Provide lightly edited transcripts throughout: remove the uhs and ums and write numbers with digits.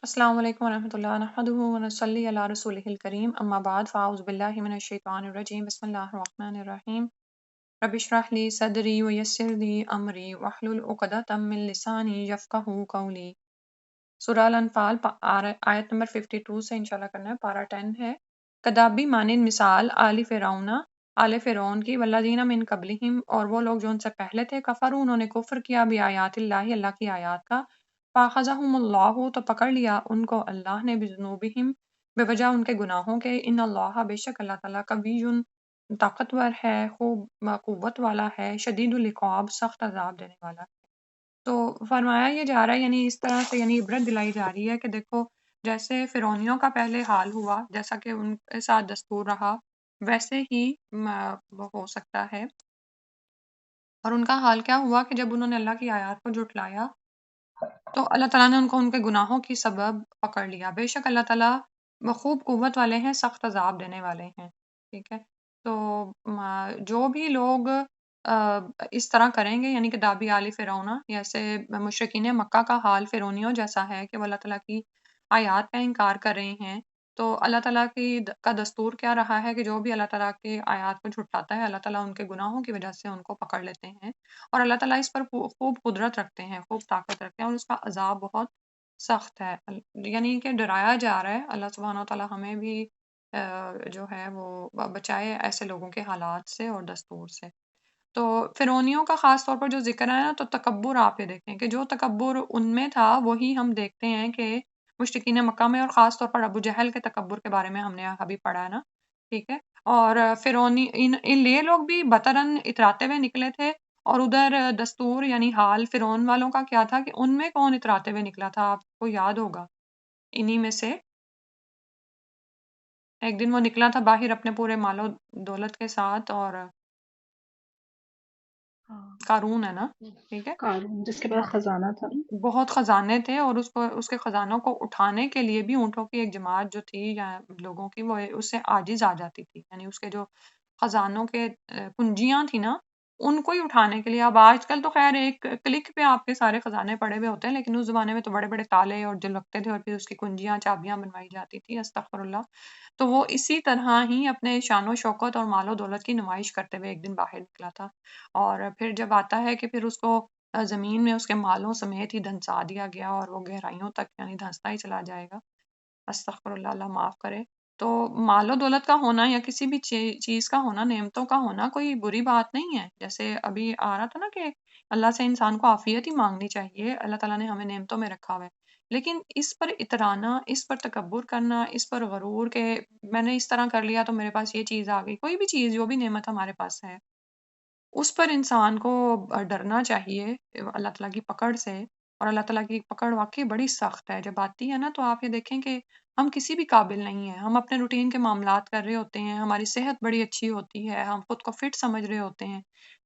السلام علیکم ورحمۃ اللہ نحمدہ ونصلی علی رسولہ الکریم اما بعد فاعوذ باللہ من الشیطان الرجیم بسم اللہ الرحمن الرحیم رب اشرح لی صدری ویسر لی امری واحلل عقدۃ من لسانی یفقہوا قولی۔ سورہ الانفال آیت نمبر 52 سے انشاءاللہ کرنا ہے، پارہ 10 ہے۔ کدابی مانند مثال آل فرعون کی، والذین من قبلہم اور وہ لوگ جو ان سے پہلے تھے، کفروا انہوں نے کفر کیا بآیات اللہ کی آیات کا، فاخذہم اللہ تو پکڑ لیا ان کو اللہ نے بذنوبہم بے وجہ ان کے گناہوں کے، ان اللہ بے شک اللہ تعالیٰ قوی طاقتور ہے، خوب قوت والا ہے، شدید العقاب سخت عذاب دینے والا ہے۔ تو فرمایا یہ جا رہا ہے، یعنی اس طرح سے یعنی عبرت دلائی جا رہی ہے کہ دیکھو جیسے فرعونیوں کا پہلے حال ہوا، جیسا کہ ان کے ساتھ دستور رہا، ویسے ہی وہ ہو سکتا ہے۔ اور ان کا حال کیا ہوا کہ جب انہوں نے اللہ کی آیات کو جھٹلایا تو اللہ تعالیٰ نے ان کو ان کے گناہوں کی سبب پکڑ لیا۔ بے شک اللہ تعالیٰ وہ خوب قوت والے ہیں، سخت عذاب دینے والے ہیں، ٹھیک ہے۔ تو جو بھی لوگ اس طرح کریں گے، یعنی کہ دابی آل فرعون، جیسے مشرکین مکہ کا حال فرعونیوں جیسا ہے کہ وہ اللہ تعالیٰ کی آیات کا انکار کر رہے ہیں، تو اللہ تعالیٰ کا دستور کیا رہا ہے کہ جو بھی اللہ تعالیٰ کی آیات کو جھٹلاتا ہے، اللہ تعالیٰ ان کے گناہوں کی وجہ سے ان کو پکڑ لیتے ہیں، اور اللہ تعالیٰ اس پر خوب قدرت رکھتے ہیں، خوب طاقت رکھتے ہیں، اور اس کا عذاب بہت سخت ہے۔ یعنی کہ ڈرایا جا رہا ہے، اللہ سبحانہ وتعالیٰ ہمیں بھی جو ہے وہ بچائے ایسے لوگوں کے حالات سے اور دستور سے۔ تو فرعونیوں کا خاص طور پر جو ذکر ہے نا، تو تکبر آپ یہ دیکھیں کہ جو تکبر ان میں تھا وہی ہم دیکھتے ہیں کہ مشرکین مکہ میں، اور خاص طور پر ابو جہل کے تکبر کے بارے میں ہم نے ابھی پڑھا ہے نا، ٹھیک ہے۔ اور فرعونی یہ لوگ بھی بطرن اتراتے ہوئے نکلے تھے، اور ادھر دستور یعنی حال فرعون والوں کا کیا تھا کہ ان میں کون اتراتے ہوئے نکلا تھا، آپ کو یاد ہوگا انہی میں سے ایک دن وہ نکلا تھا باہر اپنے پورے مال و دولت کے ساتھ، اور ہاں، قارون ہے نا، ٹھیک ہے۔ قارون جس کے پاس ہاں، خزانہ تھا۔ بہت خزانے تھے، اور اس کے خزانوں کو اٹھانے کے لیے بھی اونٹوں کی ایک جماعت جو تھی یا لوگوں کی، وہ اس سے عاجز آ جاتی تھی، یعنی اس کے جو خزانوں کے کنجیاں تھی نا، ان کو ہی اٹھانے کے لیے۔ اب آج کل تو خیر ایک کلک پہ آپ کے سارے خزانے پڑے ہوئے ہوتے ہیں، لیکن اس زمانے میں تو بڑے بڑے تالے اور جو لگتے تھے، اور پھر اس کی کنجیاں چابیاں بنوائی جاتی تھی، استغفر اللہ۔ تو وہ اسی طرح ہی اپنے شان و شوکت اور مال و دولت کی نمائش کرتے ہوئے ایک دن باہر نکلا تھا، اور پھر جب آتا ہے کہ پھر اس کو زمین میں اس کے مالوں سمیت ہی دھنسا دیا گیا، اور وہ گہرائیوں تک یعنی دھنستا ہی چلا جائے گا، استغفر اللہ، اللہ معاف کرے۔ تو مال و دولت کا ہونا یا کسی بھی چیز کا ہونا، نعمتوں کا ہونا کوئی بری بات نہیں ہے، جیسے ابھی آ رہا تھا نا کہ اللہ سے انسان کو عافیت ہی مانگنی چاہیے، اللہ تعالیٰ نے ہمیں نعمتوں میں رکھا ہوا ہے، لیکن اس پر اترانا، اس پر تکبر کرنا، اس پر غرور کہ میں نے اس طرح کر لیا تو میرے پاس یہ چیز آ گئی، کوئی بھی چیز جو بھی نعمت ہمارے پاس ہے اس پر انسان کو ڈرنا چاہیے اللہ تعالیٰ کی پکڑ سے، اور اللہ تعالیٰ کی پکڑ واقعی بڑی سخت ہے، جب آتی ہے نا تو آپ یہ دیکھیں کہ ہم کسی بھی قابل نہیں ہیں، ہم اپنے روٹین کے معاملات کر رہے ہوتے ہیں، ہماری صحت بڑی اچھی ہوتی ہے، ہم خود کو فٹ سمجھ رہے ہوتے ہیں،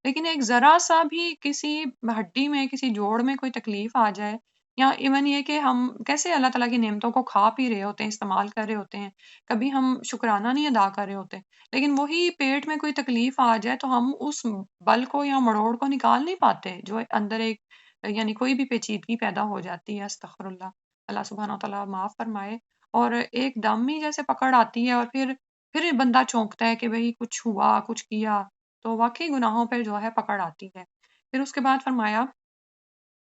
لیکن ایک ذرا سا بھی کسی ہڈی میں، کسی جوڑ میں کوئی تکلیف آ جائے، یا ایون یہ کہ ہم کیسے اللہ تعالیٰ کی نعمتوں کو کھا پی رہے ہوتے ہیں، استعمال کر رہے ہوتے ہیں، کبھی ہم شکرانہ نہیں ادا کر رہے ہوتے، لیکن وہی پیٹ میں کوئی تکلیف آ جائے تو ہم اس بل کو یا مڑوڑ کو نکال نہیں پاتے، جو اندر ایک یعنی کوئی بھی پیچیدگی پیدا ہو جاتی ہے، استغفر اللہ، اللہ سبحانہ وتعالیٰ معاف فرمائے۔ اور ایک دم ہی جیسے پکڑ آتی ہے، اور پھر بندہ چونکتا ہے کہ بھئی کچھ ہوا، کچھ کیا، تو واقعی گناہوں پہ جو ہے پکڑ آتی ہے۔ پھر اس کے بعد فرمایا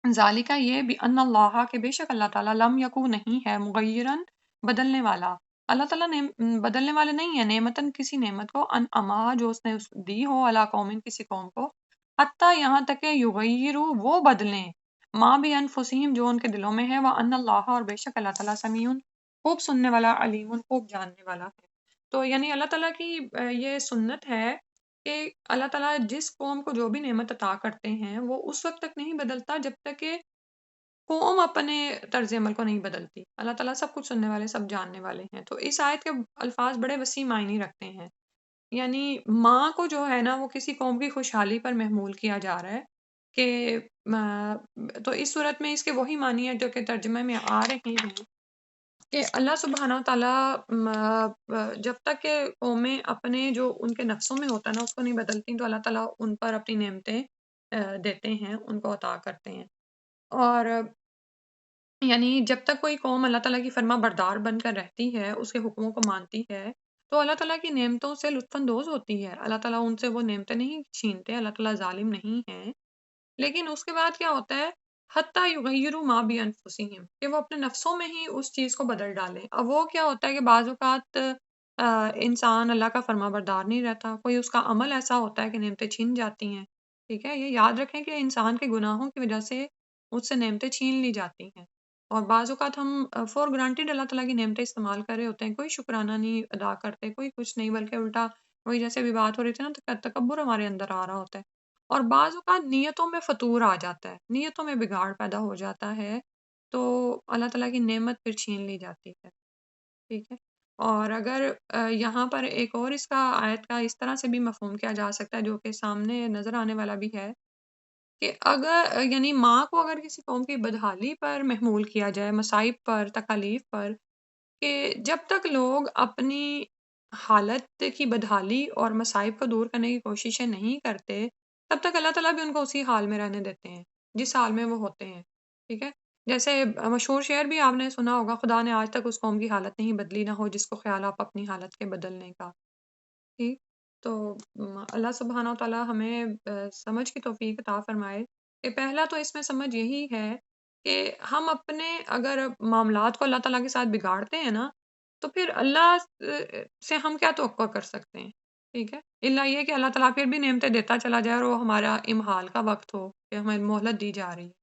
ذالکہ یہ بھی ان اللہ کہ بے شک اللہ تعالیٰ لم یکو نہیں ہے مغیرن بدلنے والا، اللہ تعالیٰ نے بدلنے والے نہیں ہے نعمتن کسی نعمت کو، ان اما جو اس نے دی ہو علی قوم کسی قوم کو، حتیٰ یہاں تک کہ یغیرو وہ بدلیں ما بھی انفسہم جو ان کے دلوں میں ہے، وان اللہ اور بے شک اللہ تعالیٰ سمیع خوب سننے والا، علیم خوب جاننے والا ہے۔ تو یعنی اللہ تعالیٰ کی یہ سنت ہے کہ اللہ تعالیٰ جس قوم کو جو بھی نعمت عطا کرتے ہیں وہ اس وقت تک نہیں بدلتا جب تک کہ قوم اپنے طرز عمل کو نہیں بدلتی۔ اللہ تعالیٰ سب کچھ سننے والے، سب جاننے والے ہیں۔ تو اس آیت کے الفاظ بڑے وسیع معنی رکھتے ہیں، یعنی ماں کو جو ہے نا وہ کسی قوم کی خوشحالی پر محمول کیا جا رہا ہے کہ تو اس صورت میں اس کے وہی معنی ہے جو کہ ترجمے میں آ رہے ہیں کہ اللہ سبحانہ تعالیٰ جب تک کہ قومیں اپنے جو ان کے نفسوں میں ہوتا ہے نا اس کو نہیں بدلتی، تو اللہ تعالیٰ ان پر اپنی نعمتیں دیتے ہیں، ان کو عطا کرتے ہیں۔ اور یعنی جب تک کوئی قوم اللہ تعالیٰ کی فرما بردار بن کر رہتی ہے، اس کے حکموں کو مانتی ہے، تو اللہ تعالیٰ کی نعمتوں سے لطف اندوز ہوتی ہے۔ اللہ تعالیٰ ان سے وہ نعمتیں نہیں چھینتے، اللہ تعالیٰ ظالم نہیں ہیں۔ لیکن اس کے بعد کیا ہوتا ہے؟ حتیٰ یغیروا ما بانفسہم، کہ وہ اپنے نفسوں میں ہی اس چیز کو بدل ڈالیں۔ اب وہ کیا ہوتا ہے کہ بعض اوقات انسان اللہ کا فرما بردار نہیں رہتا، کوئی اس کا عمل ایسا ہوتا ہے کہ نعمتیں چھین جاتی ہیں۔ ٹھیک ہے، یہ یاد رکھیں کہ انسان کے گناہوں کی وجہ سے اس سے نعمتیں چھین لی جاتی ہیں، اور بعض اوقات ہم فور گرانٹیڈ اللہ تعالیٰ کی نعمتیں استعمال کر رہے ہوتے ہیں، کوئی شکرانہ نہیں ادا کرتے، کوئی کچھ نہیں، بلکہ الٹا وہی جیسے بھی بات ہو رہی تھی نا، تکبر ہمارے اندر آ رہا ہوتا ہے، اور بعض اوقات نیتوں میں فطور آ جاتا ہے، نیتوں میں بگاڑ پیدا ہو جاتا ہے، تو اللہ تعالیٰ کی نعمت پھر چھین لی جاتی ہے۔ ٹھیک ہے، اور اگر یہاں پر ایک اور اس کا آیت کا اس طرح سے بھی مفہوم کیا جا سکتا ہے، جو کہ سامنے نظر آنے والا بھی ہے، کہ اگر یعنی ماں کو اگر کسی قوم کی بدحالی پر محمول کیا جائے، مصائب پر، تکالیف پر، کہ جب تک لوگ اپنی حالت کی بدحالی اور مصائب کو دور کرنے کی کوششیں نہیں کرتے، تب تک اللہ تعالیٰ بھی ان کو اسی حال میں رہنے دیتے ہیں، جس حال میں وہ ہوتے ہیں۔ ٹھیک ہے، جیسے مشہور شعر بھی آپ نے سنا ہوگا، خدا نے آج تک اس قوم کی حالت نہیں بدلی، نہ ہو جس کو خیال آپ اپنی حالت کے بدلنے کا۔ ٹھیک، تو اللہ سبحانہ و تعالیٰ ہمیں سمجھ کی توفیق عطا فرمائے، کہ پہلا تو اس میں سمجھ یہی ہے کہ ہم اپنے اگر معاملات کو اللہ تعالیٰ کے ساتھ بگاڑتے ہیں نا، تو پھر اللہ سے ہم کیا توقع کر سکتے ہیں؟ ٹھیک ہے، الا یہ کہ اللہ تعالیٰ پھر بھی نعمتیں دیتا چلا جائے اور وہ ہمارا امحال کا وقت ہو کہ ہمیں مہلت دی جا رہی ہے۔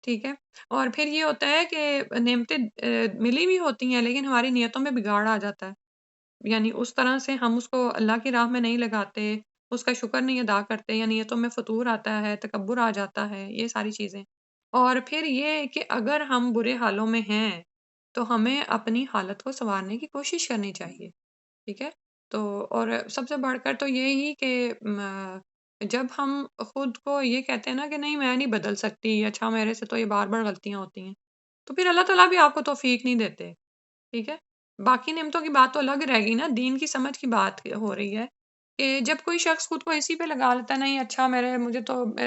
ٹھیک ہے، اور پھر یہ ہوتا ہے کہ نعمتیں ملی بھی ہوتی ہیں، لیکن ہماری نیتوں میں بگاڑ آ جاتا ہے، یعنی اس طرح سے ہم اس کو اللہ کی راہ میں نہیں لگاتے، اس کا شکر نہیں ادا کرتے، یا نیتوں میں فتور آتا ہے، تکبر آ جاتا ہے، یہ ساری چیزیں۔ اور پھر یہ کہ اگر ہم برے حالوں میں ہیں، تو ہمیں اپنی حالت کو سنوارنے کی کوشش کرنی چاہیے۔ ٹھیک ہے، تو اور سب سے بڑھ کر تو یہی کہ جب ہم خود کو یہ کہتے ہیں نا کہ نہیں میں نہیں بدل سکتی، اچھا میرے سے تو یہ بار بار غلطیاں ہوتی ہیں، تو پھر اللہ تعالیٰ بھی آپ کو توفیق نہیں دیتے۔ ٹھیک ہے، باقی نعمتوں کی بات تو الگ رہے گی نا، دین کی سمجھ کی بات ہو رہی ہے، کہ جب کوئی شخص خود کو اسی پہ لگا لیتا ہے، نہیں اچھا میرے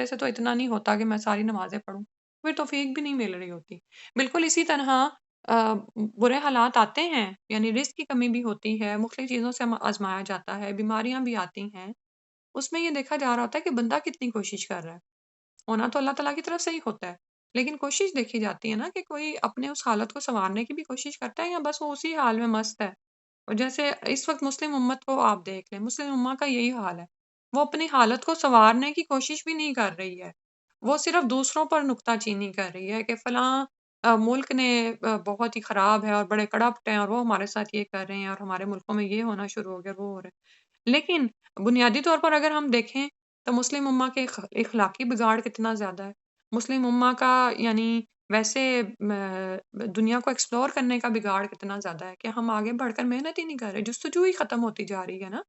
سے تو اتنا نہیں ہوتا کہ میں ساری نمازیں پڑھوں، پھر توفیق بھی نہیں مل رہی ہوتی۔ بالکل اسی طرح آ، برے حالات آتے ہیں، یعنی رزق کی کمی بھی ہوتی ہے، مختلف چیزوں سے آزمایا جاتا ہے، بیماریاں بھی آتی ہیں، اس میں یہ دیکھا جا رہا ہوتا ہے کہ بندہ کتنی کوشش کر رہا ہے، ہونا تو اللہ تعالیٰ کی طرف سے ہی ہوتا ہے، لیکن کوشش دیکھی جاتی ہے نا کہ کوئی اپنے اس حالت کو سنوارنے کی بھی کوشش کرتا ہے، یا بس وہ اسی حال میں مست ہے۔ اور جیسے اس وقت مسلم امت کو آپ دیکھ لیں، مسلم امت کا یہی حال ہے، وہ اپنی حالت کو سنوارنے کی کوشش بھی نہیں کر رہی ہے، وہ صرف دوسروں پر نکتہ چینی کر رہی ہے کہ فلاں ملک نے بہت ہی خراب ہے اور بڑے کرپٹ ہیں، اور وہ ہمارے ساتھ یہ کر رہے ہیں، اور ہمارے ملکوں میں یہ ہونا شروع ہو گیا، وہ ہو رہا ہے۔ لیکن بنیادی طور پر اگر ہم دیکھیں تو مسلم امت کے اخلاقی بگاڑ کتنا زیادہ ہے، مسلم امت کا یعنی ویسے دنیا کو ایکسپلور کرنے کا بگاڑ کتنا زیادہ ہے، کہ ہم آگے بڑھ کر محنت ہی نہیں کر رہے، جستجو ہی ختم ہوتی جا رہی ہے نا۔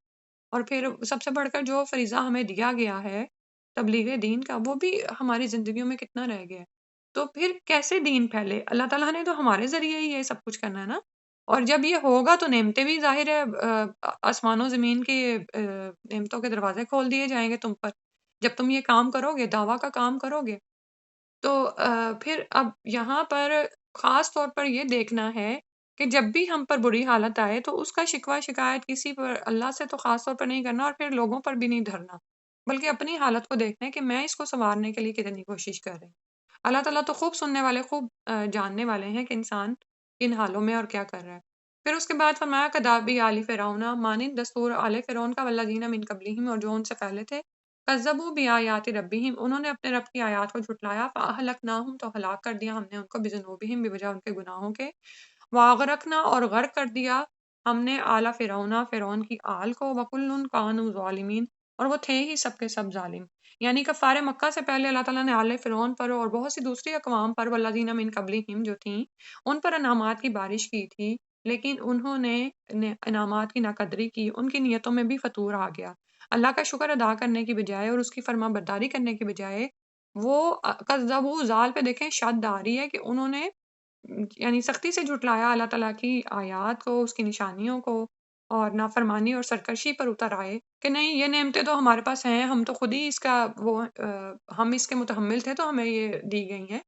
اور پھر سب سے بڑھ کر جو فریضہ ہمیں دیا گیا ہے تبلیغ دین کا، وہ بھی ہماری زندگیوں میں کتنا رہ گیا ہے، تو پھر کیسے دین پھیلے؟ اللہ تعالیٰ نے تو ہمارے ذریعے ہی یہ سب کچھ کرنا ہے نا، اور جب یہ ہوگا تو نعمتیں بھی ظاہر ہے آسمان و زمین کے نعمتوں کے دروازے کھول دیے جائیں گے تم پر، جب تم یہ کام کرو گے، دعویٰ کا کام کرو گے۔ تو پھر اب یہاں پر خاص طور پر یہ دیکھنا ہے کہ جب بھی ہم پر بری حالت آئے تو اس کا شکوہ شکایت کسی پر اللہ سے تو خاص طور پر نہیں کرنا، اور پھر لوگوں پر بھی نہیں دھرنا، بلکہ اپنی حالت کو دیکھنا ہے کہ میں اس کو سنوارنے کے لیے کتنی کوشش کر رہی ہوں۔ اللہ تعالیٰ تو خوب سننے والے، خوب جاننے والے ہیں کہ انسان کن حالوں میں اور کیا کر رہا ہے۔ پھر اس کے بعد فرمایا کدابی آل فرعون، مانند دستور آل فرعون کا، والذین من قبلہم، اور جو ان سے پہلے تھے، کذبوا بآیات ربہم، انہوں نے اپنے رب کی آیات کو جھٹلایا، فاہلکناہم، تو ہلاک کر دیا ہم نے ان کو، بذنوبہم، بوجہ ان کے گناہوں کے، واغرقنا، اور غرق کر دیا ہم نے آل فرعون، فرعون کی آل کو، وکل کانوا ظالمین، اور وہ تھے ہی سب کے سب ظالم۔ یعنی کفار مکہ سے پہلے اللہ تعالیٰ نے آل فرعون پر اور بہت سی دوسری اقوام پر، والذین من قبلہم، جو تھیں ان پر انعامات کی بارش کی تھی، لیکن انہوں نے انعامات کی ناقدری کی، ان کی نیتوں میں بھی فتور آ گیا، اللہ کا شکر ادا کرنے کی بجائے اور اس کی فرما برداری کرنے کی بجائے وہ کذبوا، زال پہ دیکھیں شد آ رہی ہے کہ انہوں نے یعنی سختی سے جھٹلایا اللہ تعالیٰ کی آیات کو، اس کی نشانیوں کو، اور نافرمانی اور سرکشی پر اتر آئے کہ نہیں یہ نعمتیں تو ہمارے پاس ہیں، ہم تو خود ہی اس کا ہم اس کے متحمل تھے تو ہمیں یہ دی گئی ہیں،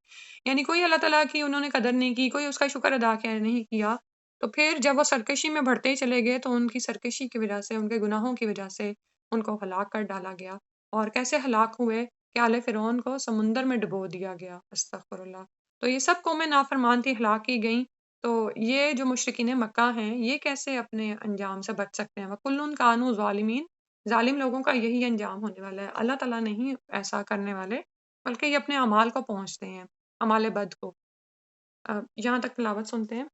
یعنی کوئی اللہ تعالیٰ کی انہوں نے قدر نہیں کی، کوئی اس کا شکر ادا کیا نہیں کیا. تو پھر جب وہ سرکشی میں بڑھتے ہی چلے گئے تو ان کی سرکشی کی وجہ سے، ان کے گناہوں کی وجہ سے ان کو ہلاک کر ڈالا گیا. اور کیسے ہلاک ہوئے کہ آل فرعون کو سمندر میں ڈبو دیا گیا. استغفر اللہ. تو یہ سب قومیں نافرمان تھی، ہلاک کی گئیں. تو یہ جو مشرکین مکہ ہیں یہ کیسے اپنے انجام سے بچ سکتے ہیں؟ وَكُلٌّ كَانُوا ظَالِمِينَ. ظالم لوگوں کا یہی انجام ہونے والا ہے. اللہ تعالیٰ نہیں ایسا کرنے والے، بلکہ یہ اپنے اعمال کو پہنچتے ہیں، اعمال بد کو. یہاں تک تلاوت سنتے ہیں.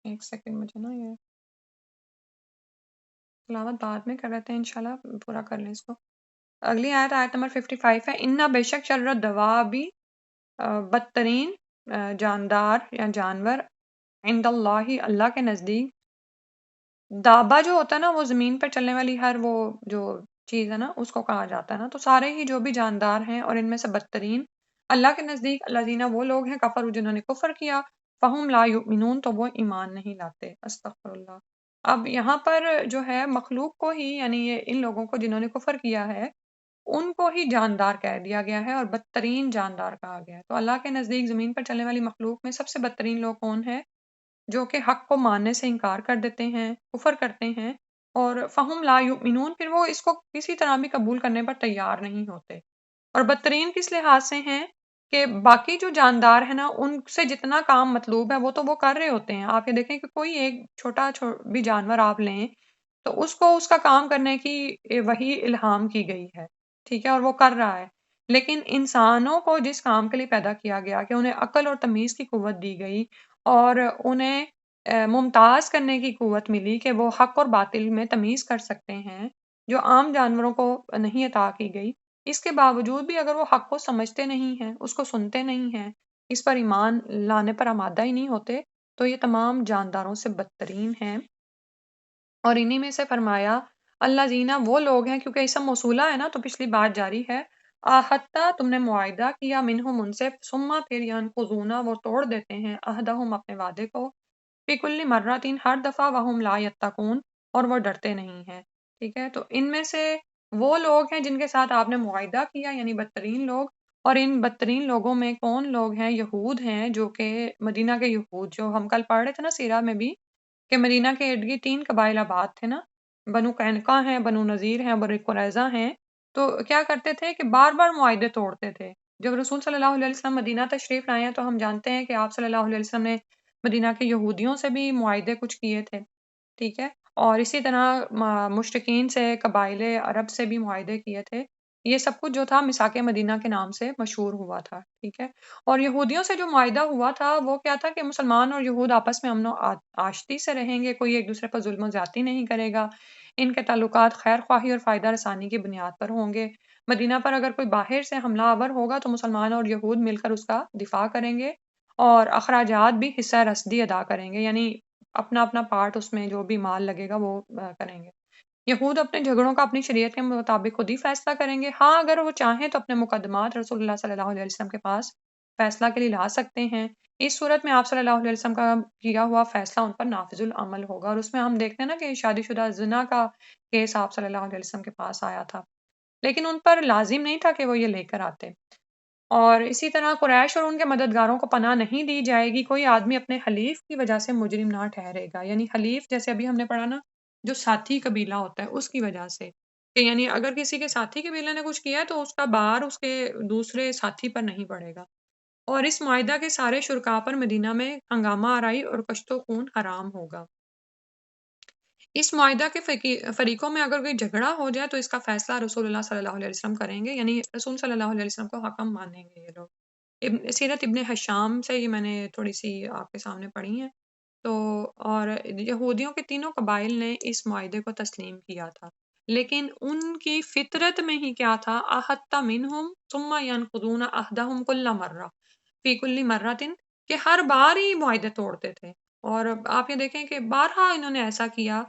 ایک سیکنڈ مجھے نا یہ تلاوت بعد میں کر رہتے ہیں، انشاءاللہ پورا کر لیں اس کو. اگلی آیت نمبر 55 ہے. اِنَّ بے شک شر الدوابی بدترین جاندار یا جانور عند اللہ اللہ کے نزدیک. دابا جو ہوتا ہے نا وہ زمین پر چلنے والی ہر وہ جو چیز ہے نا اس کو کہا جاتا ہے نا. تو سارے ہی جو بھی جاندار ہیں اور ان میں سے بدترین اللہ کے نزدیک الذین وہ لوگ ہیں کفر جنہوں نے کفر کیا فہم لا یؤمنون تو وہ ایمان نہیں لاتے. استغفر اللہ. اب یہاں پر جو ہے مخلوق کو ہی یعنی یہ ان لوگوں کو جنہوں نے کفر کیا ہے ان کو ہی جاندار کہہ دیا گیا ہے اور بدترین جاندار کہا گیا ہے. تو اللہ کے نزدیک زمین پر چلنے والی مخلوق میں سب سے بدترین لوگ کون ہیں؟ جو کہ حق کو ماننے سے انکار کر دیتے ہیں، کفر کرتے ہیں، اور فہم لا یؤمنون پھر وہ اس کو کسی طرح بھی قبول کرنے پر تیار نہیں ہوتے. اور بدترین کس لحاظ سے ہیں کہ باقی جو جاندار ہیں نا ان سے جتنا کام مطلوب ہے وہ تو وہ کر رہے ہوتے ہیں. آپ یہ دیکھیں کہ کوئی ایک چھوٹا بھی جانور آپ لیں تو اس کو اس کا کام کرنے کی وہی الہام کی گئی ہے، ٹھیک ہے، اور وہ کر رہا ہے. لیکن انسانوں کو جس کام کے لیے پیدا کیا گیا کہ انہیں عقل اور تمیز کی قوت دی گئی اور انہیں ممتاز کرنے کی قوت ملی کہ وہ حق اور باطل میں تمیز کر سکتے ہیں جو عام جانوروں کو نہیں عطا کی گئی. اس کے باوجود بھی اگر وہ حق کو سمجھتے نہیں ہیں، اس کو سنتے نہیں ہیں، اس پر ایمان لانے پر آمادہ ہی نہیں ہوتے تو یہ تمام جانداروں سے بدترین ہیں. اور انہی میں سے فرمایا اللہ زینہ وہ لوگ ہیں، کیونکہ اسم موصولہ ہے نا تو پچھلی بات جاری ہے. آحتہ تم نے معاہدہ کیا منہم ان سے ثم پھر ینقضون وہ توڑ دیتے ہیں عہدہم اپنے وعدے کو فی کل مرۃ ہر دفعہ وہم لا یتقون اور وہ ڈرتے نہیں ہیں. ٹھیک ہے، تو ان میں سے وہ لوگ ہیں جن کے ساتھ آپ نے معاہدہ کیا یعنی بدترین لوگ. اور ان بدترین لوگوں میں کون لوگ ہیں؟ یہود ہیں، جو کہ مدینہ کے یہود جو ہم کل پڑھ رہے تھے نا سیرہ میں بھی کہ مدینہ کے ارد گرد 3 قبائل آباد تھے نا، بنو قینقاع ہیں، بنو نذیر ہیں، بنو قریظہ ہیں. تو کیا کرتے تھے کہ بار بار معاہدے توڑتے تھے. جب رسول صلی اللہ علیہ وسلم مدینہ تشریف لائے ہیں تو ہم جانتے ہیں کہ آپ صلی اللہ علیہ وسلم نے مدینہ کے یہودیوں سے بھی معاہدے کچھ کیے تھے، ٹھیک ہے، اور اسی طرح مشرکین سے، قبائل عرب سے بھی معاہدے کیے تھے. یہ سب کچھ جو تھا میثاق مدینہ کے نام سے مشہور ہوا تھا، ٹھیک ہے. اور یہودیوں سے جو معاہدہ ہوا تھا وہ کیا تھا کہ مسلمان اور یہود آپس میں امن و آشتی سے رہیں گے، کوئی ایک دوسرے پر ظلم و زیادتی نہیں کرے گا، ان کے تعلقات خیر خواہی اور فائدہ رسانی کی بنیاد پر ہوں گے. مدینہ پر اگر کوئی باہر سے حملہ آور ہوگا تو مسلمان اور یہود مل کر اس کا دفاع کریں گے اور اخراجات بھی حصہ رسدی ادا کریں گے، یعنی اپنا اپنا پارٹ اس میں جو بھی مال لگے گا وہ کریں گے. یہود اپنے جھگڑوں کا اپنی شریعت کے مطابق خود ہی فیصلہ کریں گے. ہاں اگر وہ چاہیں تو اپنے مقدمات رسول اللہ صلی اللہ علیہ وسلم کے پاس فیصلہ کے لیے لا سکتے ہیں. اس صورت میں آپ صلی اللہ علیہ وسلم کا کیا ہوا فیصلہ ان پر نافذ العمل ہوگا. اور اس میں ہم دیکھتے ہیں نا کہ شادی شدہ زنا کا کیس آپ صلی اللہ علیہ وسلم کے پاس آیا تھا، لیکن ان پر لازم نہیں تھا کہ وہ یہ لے کر آتے. اور اسی طرح قریش اور ان کے مددگاروں کو پناہ نہیں دی جائے گی. کوئی آدمی اپنے حلیف کی وجہ سے مجرم نہ ٹھہرے گا، یعنی حلیف جیسے ابھی ہم نے پڑھا نا جو ساتھی قبیلہ ہوتا ہے اس کی وجہ سے، کہ یعنی اگر کسی کے ساتھی قبیلہ نے کچھ کیا تو اس کا بار اس کے دوسرے ساتھی پر نہیں پڑے گا. اور اس معاہدہ کے سارے شرکاء پر مدینہ میں ہنگامہ آرائی اور کشت و خون حرام ہوگا. اس معاہدہ کے فریقوں میں اگر کوئی جھگڑا ہو جائے تو اس کا فیصلہ رسول اللہ صلی اللہ علیہ وسلم کریں گے، یعنی رسول صلی اللہ علیہ وسلم کو حکم مانیں گے یہ لوگ. سیرت ابن حشام سے یہ میں نے تھوڑی سی آپ کے سامنے پڑھی ہیں. تو اور یہودیوں کے تینوں قبائل نے اس معاہدے کو تسلیم کیا تھا، لیکن ان کی فطرت میں ہی کیا تھا احط منہم ثم ینقضون عہدہم کل مرہ فی کل مرۃ، کہ ہر بار ہی معاہدے توڑتے تھے. اور آپ یہ دیکھیں کہ بارہا انہوں نے ایسا کیا،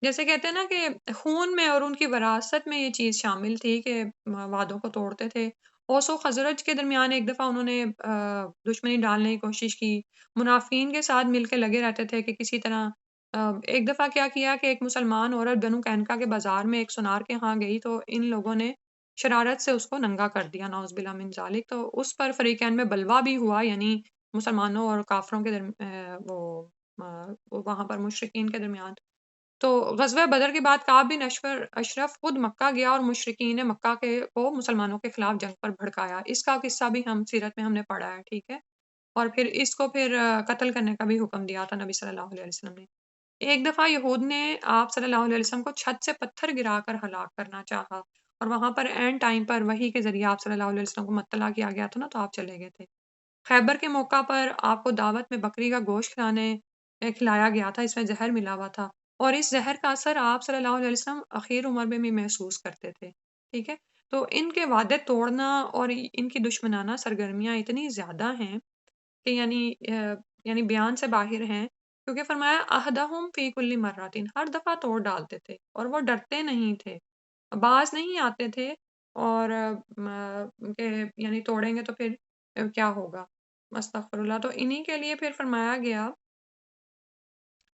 جیسے کہتے ہیں نا کہ خون میں اور ان کی وراثت میں یہ چیز شامل تھی کہ وعدوں کو توڑتے تھے اوس و خزرج کے درمیان ایک دفعہ انہوں نے دشمنی ڈالنے کی کوشش کی، منافقین کے ساتھ مل کے لگے رہتے تھے کہ کسی طرح ایک دفعہ کیا کیا کہ ایک مسلمان عورت بنو قینقاع کے بازار میں ایک سونار کے ہاں گئی تو ان لوگوں نے شرارت سے اس کو ننگا کر دیا، نعوذ باللہ من ذالک۔ تو اس پر فریقین میں بلوا بھی ہوا، یعنی مسلمانوں اور کافروں کے وہ وہاں پر مشرکین کے درمیان۔ تو غزوہ بدر کے بعد کعب بن اشرف خود مکہ گیا اور مشرکین مکہ کو مسلمانوں کے خلاف جنگ پر بھڑکایا۔ اس کا قصہ بھی ہم سیرت میں ہم نے پڑھا ہے، ٹھیک ہے۔ اور پھر اس کو پھر قتل کرنے کا بھی حکم دیا تھا نبی صلی اللہ علیہ وسلم نے۔ ایک دفعہ یہود نے آپ صلی اللہ علیہ وسلم کو چھت سے پتھر گرا کر ہلاک کرنا چاہا، اور وہاں پر اینڈ ٹائم پر وحی کے ذریعے آپ صلی اللہ علیہ وسلم کو مطلع کیا گیا تھا نا، تو آپ چلے گئے تھے۔ خیبر کے موقع پر آپ کو دعوت میں بکری کا گوشت کھلایا گیا تھا، اس میں زہر ملا ہوا تھا، اور اس زہر کا اثر آپ صلی اللہ علیہ وسلم اخیر عمر میں بھی محسوس کرتے تھے، ٹھیک ہے۔ تو ان کے وعدے توڑنا اور ان کی دشمنانہ سرگرمیاں اتنی زیادہ ہیں کہ یعنی بیان سے باہر ہیں، کیونکہ فرمایا عہدہم فی کل مرۃ، ہر دفعہ توڑ ڈالتے تھے اور وہ ڈرتے نہیں تھے، باز نہیں آتے تھے، اور کہ یعنی توڑیں گے تو پھر کیا ہوگا، استغفر اللہ۔ تو انہی کے لیے پھر فرمایا گیا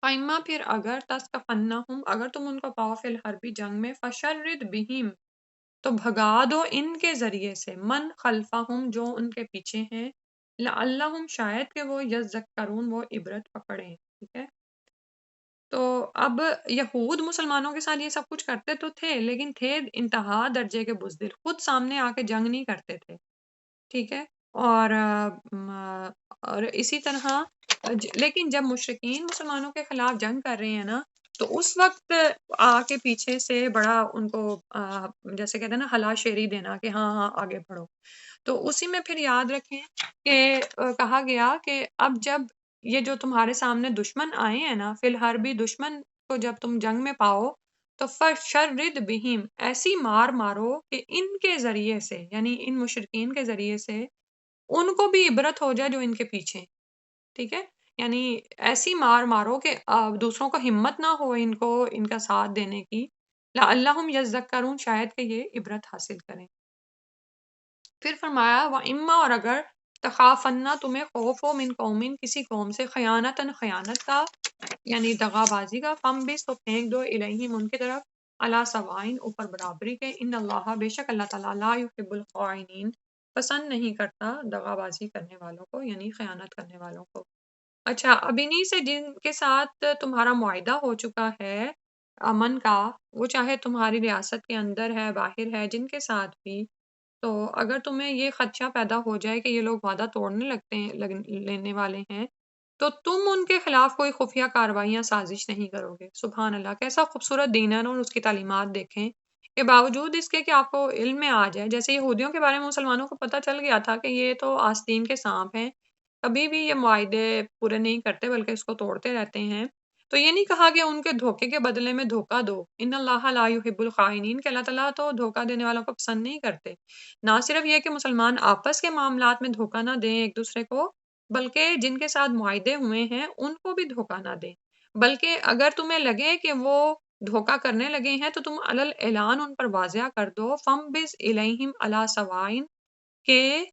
فَإِمَّا، پھر اگر تَثْقَفَنَّهُمْ، اگر تم ان کو پاؤ فی الحربی جنگ میں، فَشَرِّدْ بِهِمْ، تو بھگا دو ان کے ذریعے سے، من خلفہم، جو ان کے پیچھے ہیں، لعلہم، شاید کہ وہ یذکرون، وہ عبرت پکڑیں، ٹھیک ہے۔ تو اب یہود مسلمانوں کے ساتھ یہ سب کچھ کرتے تو تھے، لیکن تھے انتہا درجے کے بزدل، خود سامنے آ کے جنگ نہیں کرتے تھے، ٹھیک ہے۔ اور اور اسی طرح لیکن جب مشرکین مسلمانوں کے خلاف جنگ کر رہے ہیں نا، تو اس وقت آ کے پیچھے سے بڑا ان کو جیسے کہتے ہیں نا ہلا شیری دینا کہ ہاں ہاں آگے بڑھو۔ تو اسی میں پھر یاد رکھیں کہ کہا گیا کہ اب جب یہ جو تمہارے سامنے دشمن آئے ہیں نا، فی الحربی، دشمن کو جب تم جنگ میں پاؤ، تو فَشَرِّدْ بِهِمْ، ایسی مار مارو کہ ان کے ذریعے سے، یعنی ان مشرکین کے ذریعے سے ان کو بھی عبرت ہو جائے جو ان کے پیچھے، ٹھیک ہے۔ یعنی ایسی مار مارو کہ دوسروں کو ہمت نہ ہو ان کو ان کا ساتھ دینے کی، لعلہم یذکرون، شاید کہ یہ عبرت حاصل کریں۔ پھر فرمایا وَإِمَّا، اور اگر تخافن، تمہیں خوف ہو، من قومن، کسی قوم سے، خیانتن، خیانت کا، یعنی دغا بازی کا، فَانبِذْ، تو پھینک دو، الیہم، ان کی طرف، علی سوائن، اوپر برابری کے، ان اللہ، بے شک اللہ تعالیٰ، لا یحب الخائنین، پسند نہیں کرتا دغا بازی کرنے والوں کو، یعنی خیانت کرنے والوں کو۔ اچھا، اب انہی سے جن کے ساتھ تمہارا معاہدہ ہو چکا ہے امن کا، وہ چاہے تمہاری ریاست کے اندر ہے باہر ہے، جن کے ساتھ بھی، تو اگر تمہیں یہ خدشہ پیدا ہو جائے کہ یہ لوگ وعدہ توڑنے لگتے ہیں لینے والے ہیں، تو تم ان کے خلاف کوئی خفیہ کارروائیاں سازش نہیں کرو گے۔ سبحان اللہ، کیسا خوبصورت دین ہے اور اس کی تعلیمات دیکھیں کہ باوجود اس کے کہ آپ کو علم میں آ جائے، جیسے یہودیوں کے بارے میں مسلمانوں کو پتہ چل گیا تھا کہ یہ تو آستین کے سانپ ہیں، کبھی بھی یہ معاہدے پورے نہیں کرتے بلکہ اس کو توڑتے رہتے ہیں، تو یہ نہیں کہا کہ ان کے دھوکے کے بدلے میں دھوکہ دو، ان اللہ لا یحب الخائنین، کہ اللہ تعالیٰ تو دھوکہ دینے والوں کو پسند نہیں کرتے۔ نہ صرف یہ کہ مسلمان آپس کے معاملات میں دھوکہ نہ دیں ایک دوسرے کو، بلکہ جن کے ساتھ معاہدے ہوئے ہیں ان کو بھی دھوکہ نہ دیں، بلکہ اگر تمہیں لگے کہ وہ دھوکہ کرنے لگے ہیں تو تم علل اعلان ان پر واضح کر دو، فَانبِذْ الیہم علی سوائن، کہ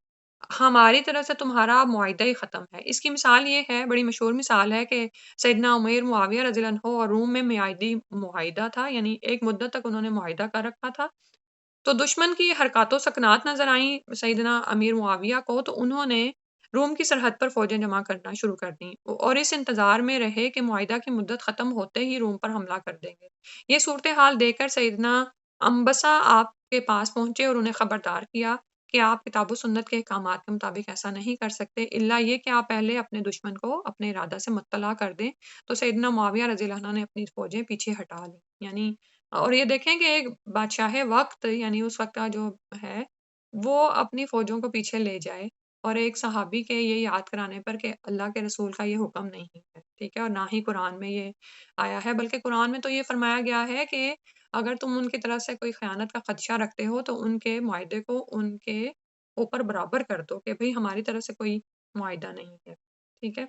ہماری طرف سے تمہارا معاہدہ ہی ختم ہے۔ اس کی مثال یہ ہے، بڑی مشہور مثال ہے، کہ سیدنا عمیر معاویہ رضی اللہ عنہ اور روم میں میعادی معاہدہ تھا، یعنی ایک مدت تک انہوں نے معاہدہ کر رکھا تھا، تو دشمن کی حرکات و سکنات نظر آئیں سیدنا امیر معاویہ کو، تو انہوں نے روم کی سرحد پر فوجیں جمع کرنا شروع کر دیں اور اس انتظار میں رہے کہ معاہدہ کی مدت ختم ہوتے ہی روم پر حملہ کر دیں گے۔ یہ صورتحال دیکھ کر سیدنا انبسا آپ کے پاس پہنچے اور انہیں خبردار کیا کہ آپ کتاب و سنت کے احکامات کے مطابق ایسا نہیں کر سکتے، الا یہ کہ آپ پہلے اپنے دشمن کو اپنے ارادہ سے مطلع کر دیں۔ تو سیدنا معاویہ رضی اللہ عنہ نے اپنی فوجیں پیچھے ہٹا لیں، یعنی اور یہ دیکھیں کہ ایک بادشاہ وقت، یعنی اس وقت کا جو ہے، وہ اپنی فوجوں کو پیچھے لے جائے، اور ایک صحابی کے یہ یاد کرانے پر کہ اللہ کے رسول کا یہ حکم نہیں ہے، ٹھیک ہے، اور نہ ہی قرآن میں یہ آیا ہے، بلکہ قرآن میں تو یہ فرمایا گیا ہے کہ اگر تم ان کی طرف سے کوئی خیانت کا خدشہ رکھتے ہو تو ان کے معاہدے کو ان کے اوپر برابر کر دو کہ بھئی ہماری طرف سے کوئی معاہدہ نہیں ہے، ٹھیک ہے۔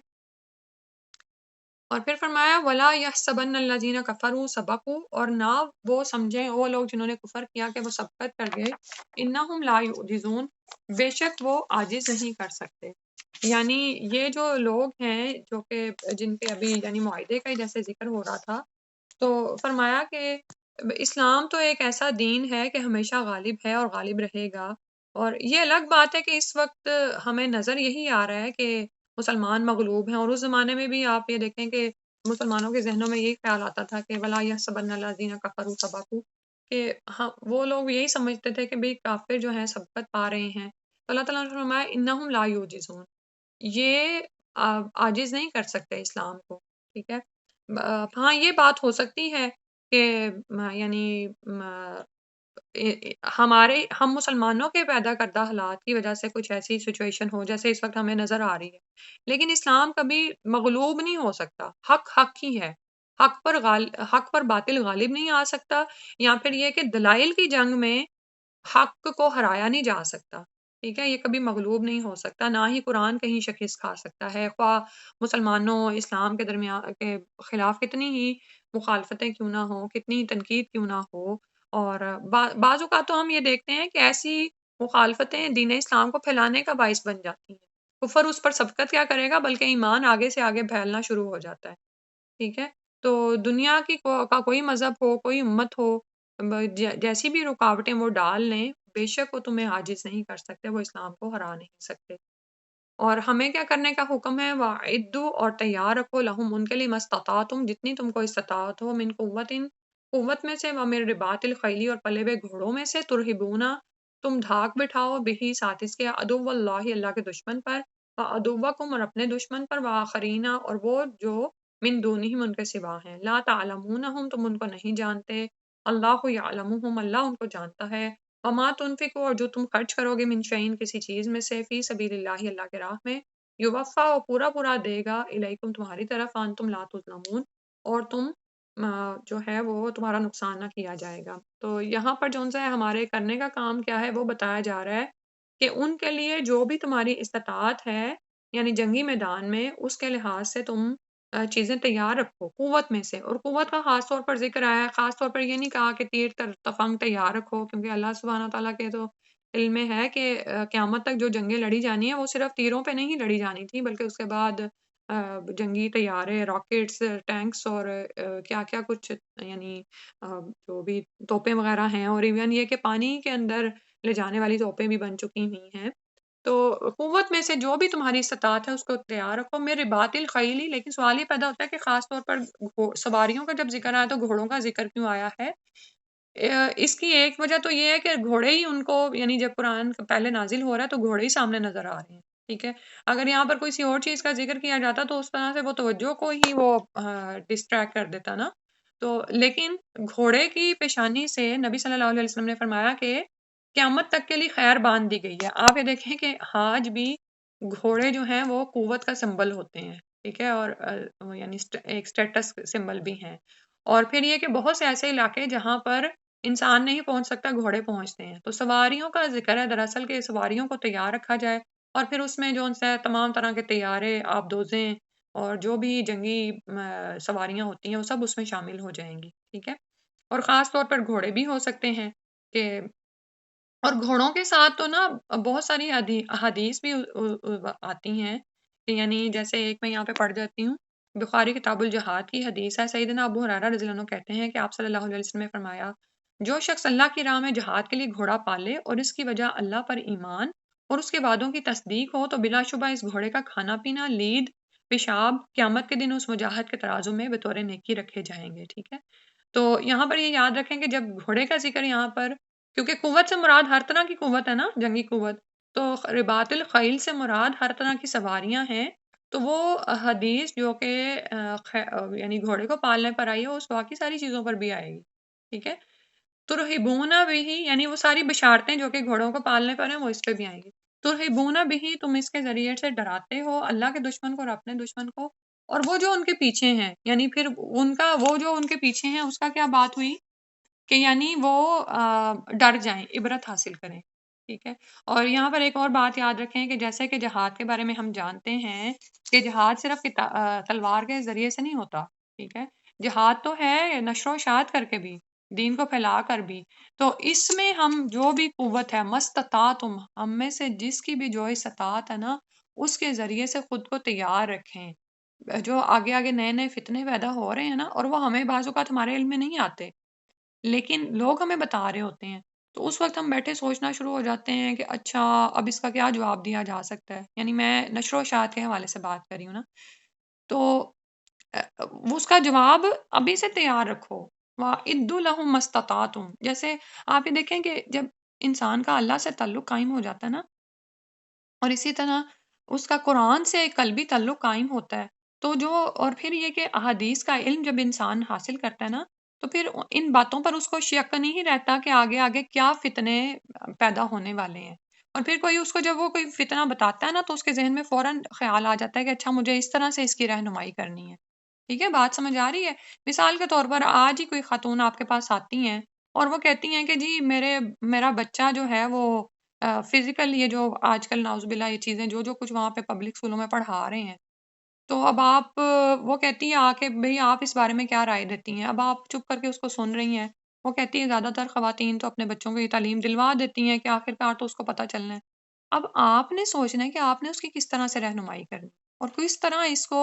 اور پھر فرمایا وَلَا يَحْسَبَنَّ الَّذِينَ كَفَرُوا سَبَقُوا، اور نہ وہ سمجھیں وہ لوگ جنہوں نے کفر کیا کہ وہ سبقت کر گئے، اِنَّهُمْ لَا يُعْجِزُونَ، بے شک وہ عاجز نہیں کر سکتے۔ یعنی یہ جو لوگ ہیں جو کہ جن کے ابھی یعنی معاہدے کا ہی جیسے ذکر ہو رہا تھا، تو فرمایا کہ اسلام تو ایک ایسا دین ہے کہ ہمیشہ غالب ہے اور غالب رہے گا، اور یہ الگ بات ہے کہ اس وقت ہمیں نظر یہی آ رہا ہے کہ مسلمان مغلوب ہیں، اور اس زمانے میں بھی آپ یہ دیکھیں کہ مسلمانوں کے ذہنوں میں یہی خیال آتا تھا کہ وَلَا يَحْسَبَنَّ الَّذِينَ كَفَرُوا سَبَقُوا، کہ ہاں وہ لوگ یہی سمجھتے تھے کہ بھئی کافر جو ہیں سبقت پا رہے ہیں، تو اللہ تعالیٰ نے فرمایا اِنَّهُمْ لَا يُعْجِزُونَ، یہ عاجز نہیں کر سکتے اسلام کو، ٹھیک ہے۔ ہاں یہ بات ہو سکتی ہے کہ یعنی ہمارے ہم مسلمانوں کے پیدا کردہ حالات کی وجہ سے کچھ ایسی سچویشن ہو جیسے اس وقت ہمیں نظر آ رہی ہے، لیکن اسلام کبھی مغلوب نہیں ہو سکتا، حق حق ہی ہے، حق پر باطل غالب نہیں آ سکتا، یا پھر یہ کہ دلائل کی جنگ میں حق کو ہرایا نہیں جا سکتا، ٹھیک ہے، یہ کبھی مغلوب نہیں ہو سکتا، نہ ہی قرآن کہیں شکست کھا سکتا ہے، خواہ مسلمانوں اسلام کے درمیان کے خلاف کتنی ہی مخالفتیں کیوں نہ ہوں، کتنی ہی تنقید کیوں نہ ہو، اور بعض اوقات تو ہم یہ دیکھتے ہیں کہ ایسی مخالفتیں دین اسلام کو پھیلانے کا باعث بن جاتی ہیں، کفر اس پر سبقت کیا کرے گا بلکہ ایمان آگے سے آگے پھیلنا شروع ہو جاتا ہے، ٹھیک ہے۔ تو دنیا کا کوئی مذہب ہو، کوئی امت ہو، جیسی بھی رکاوٹیں وہ ڈال لیں، بے شک وہ تمہیں عاجز نہیں کر سکتے، وہ اسلام کو ہرا نہیں سکتے۔ اور ہمیں کیا کرنے کا حکم ہے وَأَعِدُّوا، اور تیار رکھو لہم ان کے لیے مستطاعتم جتنی تم کو استطاعت ہو، من قوت میں سے، ومن رباط الخیل، اور پلے ہوئے گھوڑوں میں سے، ترہبونا تم دھاک بٹھاؤ بہی ساتھ اس کے، عدو اللہ اللہ کے دشمن پر، وعدوکم اور اپنے دشمن پر، وآخرین اور وہ جو من دونہم ان کے سوا ہیں، لا تعلمونہم تم ان کو نہیں جانتے، اللہ یعلمہم اللہ ان کو جانتا ہے، وما تنفقوا اور جو تم خرچ کرو گے من شیئن کسی چیز میں سے، فی سبیل اللہ اللہ کے راہ میں، یوفا وہ پورا پورا دے گا، الیکم تمہاری طرف، انتم لا تظلمون اور تم جو ہے وہ تمہارا نقصان نہ کیا جائے گا۔ تو یہاں پر جو ہے ہمارے کرنے کا کام کیا ہے وہ بتایا جا رہا ہے کہ ان کے لیے جو بھی تمہاری استطاعت ہے یعنی جنگی میدان میں، اس کے لحاظ سے تم چیزیں تیار رکھو قوت میں سے، اور قوت کا خاص طور پر ذکر آیا ہے، خاص طور پر یہ نہیں کہا کہ تیر تفنگ تیار رکھو، کیونکہ اللہ سبحانہ تعالیٰ کے تو علم میں ہے کہ قیامت تک جو جنگیں لڑی جانی ہیں وہ صرف تیروں پہ نہیں لڑی جانی تھی، بلکہ اس کے بعد جنگی طیارے، راکٹس، ٹینکس اور کیا کیا کچھ یعنی جو بھی توپیں وغیرہ ہیں، اور ایون یہ کہ پانی کے اندر لے جانے والی توپیں بھی بن چکی ہوئی ہیں۔ تو قوت میں سے جو بھی تمہاری استطاعت ہے اس کو تیار رکھو، میرے باطل خیلی، لیکن سوال یہ پیدا ہوتا ہے کہ خاص طور پر سواریوں کا جب ذکر آیا تو گھوڑوں کا ذکر کیوں آیا ہے؟ اس کی ایک وجہ تو یہ ہے کہ گھوڑے ہی ان کو یعنی جب قرآن پہلے نازل ہو رہا ہے تو گھوڑے ہی سامنے نظر آ رہے ہیں، ٹھیک ہے۔ اگر یہاں پر کوئی اور چیز کا ذکر کیا جاتا تو اس طرح سے وہ توجہ کو ہی وہ ڈسٹریکٹ کر دیتا نا، تو لیکن گھوڑے کی پیشانی سے نبی صلی اللہ علیہ وسلم نے فرمایا کہ قیامت تک کے لیے خیر باندھ دی گئی ہے۔ آپ یہ دیکھیں کہ آج بھی گھوڑے جو ہیں وہ قوت کا سمبل ہوتے ہیں، ٹھیک ہے، اور یعنی ایک اسٹیٹس سمبل بھی ہیں، اور پھر یہ کہ بہت سے ایسے علاقے جہاں پر انسان نہیں پہنچ سکتا گھوڑے پہنچتے ہیں، تو سواریوں کا ذکر ہے دراصل کہ سواریوں کو تیار رکھا جائے، اور پھر اس میں جو ان سے تمام طرح کے طیارے، آبدوزیں اور جو بھی جنگی سواریاں ہوتی ہیں وہ سب اس میں شامل ہو جائیں گی، ٹھیک ہے۔ اور خاص طور پر گھوڑے بھی ہو سکتے ہیں کہ، اور گھوڑوں کے ساتھ تو نا بہت ساری احادیث بھی آتی ہیں کہ یعنی جیسے ایک میں یہاں پہ پڑھ جاتی ہوں، بخاری کتاب الجہاد کی حدیث ہے، سیدنا ابو ہریرہ رضی اللہ عنہ کہتے ہیں کہ آپ صلی اللہ علیہ وسلم نے فرمایا، جو شخص اللہ کی راہ میں جہاد کے لیے گھوڑا پالے اور اس کی وجہ اللہ پر ایمان اور اس کے وعدوں کی تصدیق ہو، تو بلا شبہ اس گھوڑے کا کھانا پینا، لید، پیشاب قیامت کے دن اس مجاہد کے ترازو میں بطور نیکی رکھے جائیں گے، ٹھیک ہے۔ تو یہاں پر یہ یاد رکھیں کہ جب گھوڑے کا ذکر یہاں پر، کیونکہ قوت سے مراد ہر طرح کی قوت ہے نا، جنگی قوت، تو رباط الخیل سے مراد ہر طرح کی سواریاں ہیں، تو وہ حدیث جو کہ یعنی گھوڑے کو پالنے پر آئی ہے اس باقی ساری چیزوں پر بھی آئے گی، ٹھیک ہے۔ ترہبون بھی، یعنی وہ ساری بشارتیں جو کہ گھوڑوں کو پالنے پر ہیں وہ اس پہ بھی آئیں گی۔ ترہبون بھی، تم اس کے ذریعے سے ڈراتے ہو اللہ کے دشمن کو اور اپنے دشمن کو، اور وہ جو ان کے پیچھے ہیں، یعنی پھر ان کا وہ جو ان کے پیچھے ہیں اس کا کیا بات ہوئی کہ یعنی وہ ڈر جائیں، عبرت حاصل کریں۔ ٹھیک ہے؟ اور یہاں پر ایک اور بات یاد رکھیں کہ جیسے کہ جہاد کے بارے میں ہم جانتے ہیں کہ جہاد صرف تلوار کے ذریعے سے نہیں ہوتا، ٹھیک ہے؟ جہاد تو ہے نشر و اشاعت کر کے بھی، دین کو پھیلا کر بھی۔ تو اس میں ہم جو بھی قوت ہے مستطاعتم، ہم میں سے جس کی بھی جو استطاعت ہے نا، اس کے ذریعے سے خود کو تیار رکھیں۔ جو آگے آگے نئے نئے فتنے پیدا ہو رہے ہیں نا، اور وہ ہمیں بعض اوقات ہمارے علم میں نہیں آتے، لیکن لوگ ہمیں بتا رہے ہوتے ہیں، تو اس وقت ہم بیٹھے سوچنا شروع ہو جاتے ہیں کہ اچھا اب اس کا کیا جواب دیا جا سکتا ہے۔ یعنی میں نشر و اشاعت کے حوالے سے بات کر رہی ہوں نا، تو وہ اس کا جواب ابھی سے تیار رکھو۔ وَأَعِدُّوا لَهُم مَا اسْتَطَعْتُمْ، جیسے آپ یہ دیکھیں کہ جب انسان کا اللہ سے تعلق قائم ہو جاتا ہے نا، اور اسی طرح اس کا قرآن سے ایک قلبی تعلق قائم ہوتا ہے، تو جو اور پھر یہ کہ احادیث کا علم جب انسان حاصل کرتا ہے نا، تو پھر ان باتوں پر اس کو شک نہیں رہتا کہ آگے آگے کیا فتنے پیدا ہونے والے ہیں۔ اور پھر کوئی اس کو جب وہ کوئی فتنہ بتاتا ہے نا، تو اس کے ذہن میں فوراً خیال آ جاتا ہے کہ اچھا مجھے اس طرح سے اس کی رہنمائی کرنی ہے۔ ٹھیک ہے، بات سمجھ آ رہی ہے؟ مثال کے طور پر آج ہی کوئی خاتون آپ کے پاس آتی ہیں اور وہ کہتی ہیں کہ جی میرا بچہ جو ہے وہ فزیکل، یہ جو آج کل نعوذ باللہ یہ چیزیں جو جو کچھ وہاں پہ پبلک اسکولوں میں پڑھا رہے ہیں، تو اب آپ وہ کہتی ہیں آ کے بھئی آپ اس بارے میں کیا رائے دیتی ہیں؟ اب آپ چپ کر کے اس کو سن رہی ہیں۔ وہ کہتی ہے زیادہ تر خواتین تو اپنے بچوں کو یہ تعلیم دلوا دیتی ہیں کہ آخرکار تو اس کو پتہ چلنا ہے۔ اب آپ نے سوچنا ہے کہ آپ نے اس کی کس طرح سے رہنمائی کرنی اور کس طرح اس کو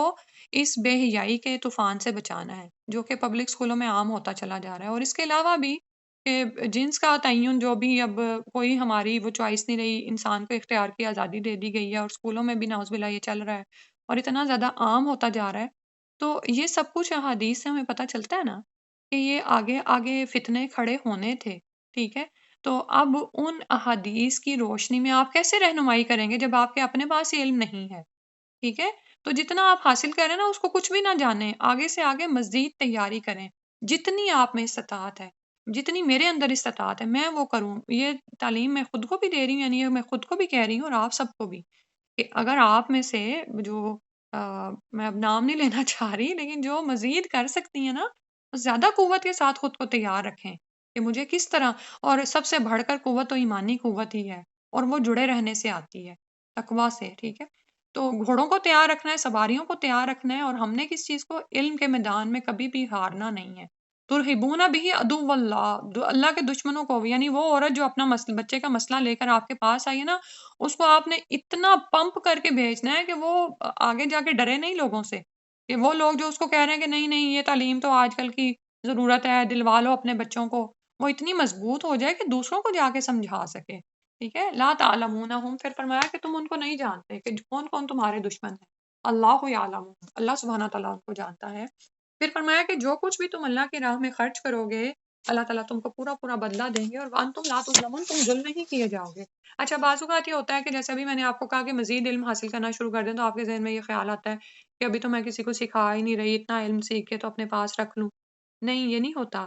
اس بے حیائی کے طوفان سے بچانا ہے، جو کہ پبلک اسکولوں میں عام ہوتا چلا جا رہا ہے۔ اور اس کے علاوہ بھی کہ جنس کا تعین جو بھی اب کوئی ہماری وہ چوائس نہیں رہی، انسان کو اختیار کی آزادی دے دی گئی ہے اور اسکولوں میں بھی نعوذ باللہ یہ چل رہا ہے اور اتنا زیادہ عام ہوتا جا رہا ہے۔ تو یہ سب کچھ احادیث سے ہمیں پتہ چلتا ہے نا کہ یہ آگے آگے فتنے کھڑے ہونے تھے، ٹھیک ہے؟ تو اب ان احادیث کی روشنی میں آپ کیسے رہنمائی کریں گے جب آپ کے اپنے پاس یہ علم نہیں ہے، ٹھیک ہے؟ تو جتنا آپ حاصل کریں نا اس کو کچھ بھی نہ جانیں، آگے سے آگے مزید تیاری کریں، جتنی آپ میں استطاعت ہے، جتنی میرے اندر استطاعت ہے میں وہ کروں۔ یہ تعلیم میں خود کو بھی دے رہی ہوں، یعنی یہ میں خود کو بھی کہہ رہی ہوں اور آپ سب کو بھی، کہ اگر آپ میں سے جو میں اب نام نہیں لینا چاہ رہی، لیکن جو مزید کر سکتی ہیں نا، زیادہ قوت کے ساتھ خود کو تیار رکھیں کہ مجھے کس طرح، اور سب سے بڑھ کر قوت تو ایمانی قوت ہی ہے اور وہ جڑے رہنے سے آتی ہے، تقویٰ سے، ٹھیک ہے؟ تو گھوڑوں کو تیار رکھنا ہے، سواریوں کو تیار رکھنا ہے، اور ہم نے کس چیز کو علم کے میدان میں کبھی بھی ہارنا نہیں ہے۔ ترہبون بھی عدو اللہ، اللہ کے دشمنوں کو بھی، یعنی وہ عورت جو اپنا بچے کا مسئلہ لے کر آپ کے پاس آئی ہے نا، اس کو آپ نے اتنا پمپ کر کے بھیجنا ہے کہ وہ آگے جا کے ڈرے نہیں لوگوں سے، کہ وہ لوگ جو اس کو کہہ رہے ہیں کہ نہیں نہیں یہ تعلیم تو آج کل کی ضرورت ہے، دلوا لو اپنے بچوں کو، وہ اتنی مضبوط ہو جائے کہ دوسروں کو جا کے سمجھا سکے، ٹھیک ہے؟ لا تعلمونہم، پھر فرمایا کہ تم ان کو نہیں جانتے کہ کون کون تمہارے دشمن ہیں، اللہ یعلم، اللہ سبحانہ تعالیٰ ان کو جانتا ہے۔ پھر فرمایا کہ جو کچھ بھی تم اللہ کی راہ میں خرچ کرو گے، اللہ تعالیٰ تم کو پورا پورا بدلہ دیں گے، اور وانتم لا تظلمون، تم ظلم نہیں کیے جاؤ گے۔ اچھا بعض اوقات یہ ہوتا ہے کہ جیسے ابھی میں نے آپ کو کہا کہ مزید علم حاصل کرنا شروع کر دیں، تو آپ کے ذہن میں یہ خیال آتا ہے کہ ابھی تو میں کسی کو سکھا ہی نہیں رہی، اتنا علم سیکھ کے تو اپنے پاس رکھ لوں۔ نہیں، یہ نہیں ہوتا۔